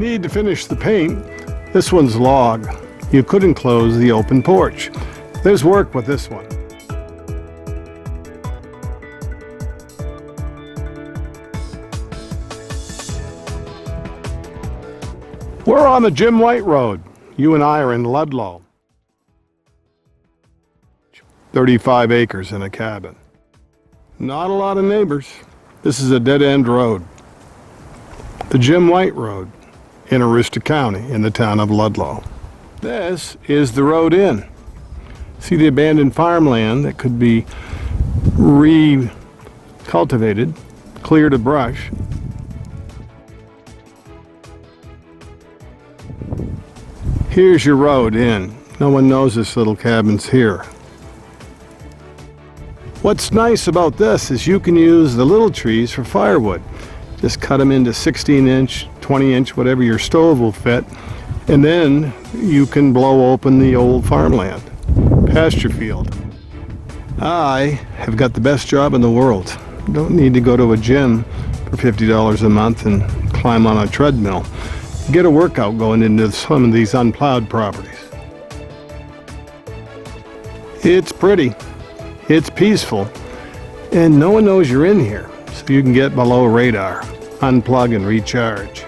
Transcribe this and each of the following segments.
Need to finish the paint. This one's log. You could enclose the open porch. There's work with this one. We're on the Jim White Road. You and I are in Ludlow. 35 acres and a cabin. Not a lot of neighbors. This is a dead-end road. The Jim White Road in Aroostook County in the town of Ludlow. This is the road in. See the abandoned farmland that could be re-cultivated, cleared of brush. Here's your road in. No one knows this little cabin's here. What's nice about this is you can use the little trees for firewood. Just cut them into 16-inch, 20-inch, whatever your stove will fit, and then you can blow open the old farmland, pasture field. I have got the best job in the world. Don't need to go to a gym for $50 a month and climb on a treadmill. Get a workout going into some of these unplowed properties. It's pretty. It's peaceful, and no one knows you're in here, so you can get below radar, unplug and recharge.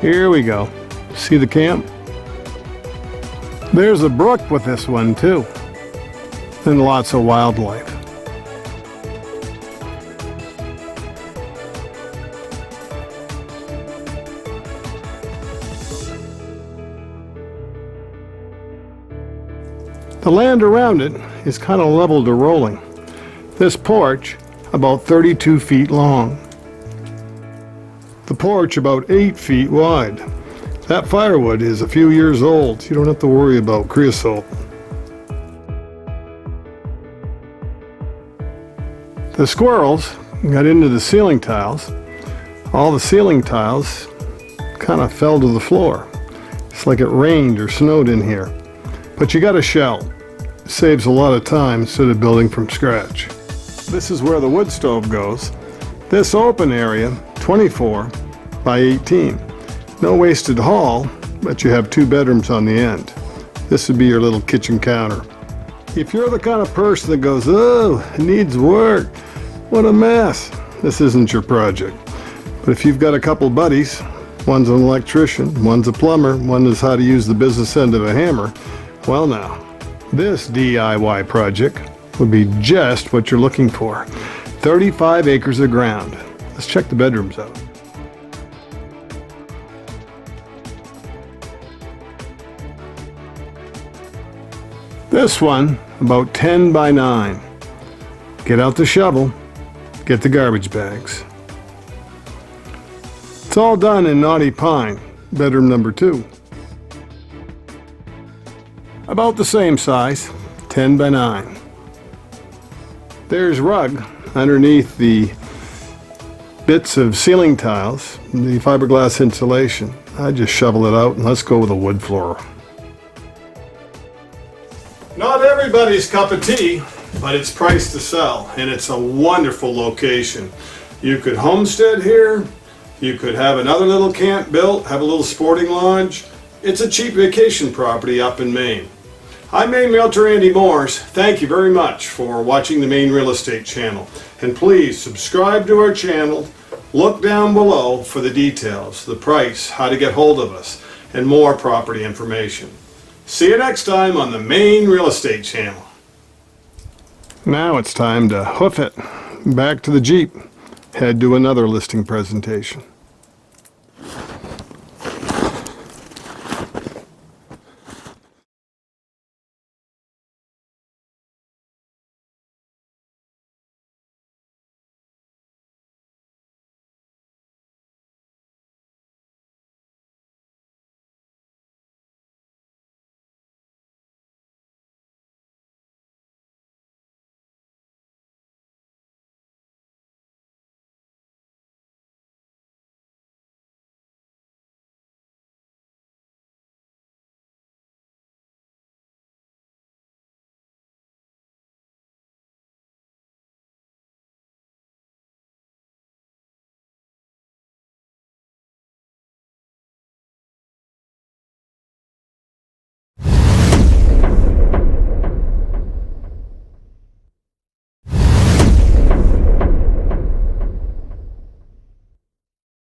Here we go. See the camp? There's a brook with this one too, and lots of wildlife. The land around it is kind of level to rolling. This porch, about 32 feet long. The porch about 8 feet wide. That firewood is a few years old. You don't have to worry about creosote. The squirrels got into the ceiling tiles. All the ceiling tiles kind of fell to the floor. It's like it rained or snowed in here. But you got a shell. It saves a lot of time instead of building from scratch. This is where the wood stove goes. This open area, 24 by 18. No wasted hall, but you have 2 bedrooms on the end. This would be your little kitchen counter. If you're the kind of person that goes, oh, it needs work, what a mess, this isn't your project. But if you've got a couple buddies, one's an electrician, one's a plumber, one knows how to use the business end of a hammer, well now, this DIY project would be just what you're looking for. 35 acres of ground. Let's check the bedrooms out. This one, about 10 by 9. Get out the shovel, get the garbage bags. It's all done in knotty pine, bedroom number 2. About the same size, 10 by 9. There's rug underneath the bits of ceiling tiles, the fiberglass insulation. I just shovel it out and let's go with a wood floor. Not everybody's cup of tea, but it's priced to sell, and it's a wonderful location. You could homestead here, you could have another little camp built, have a little sporting lodge. It's a cheap vacation property up in Maine. I'm Maine Realtor Andy Mooers. Thank you very much for watching the Maine Real Estate channel. And please subscribe to our channel. Look down below for the details, the price, how to get hold of us, and more property information. See you next time on the Maine Real Estate channel. Now it's time to hoof it. Back to the Jeep. Head to another listing presentation.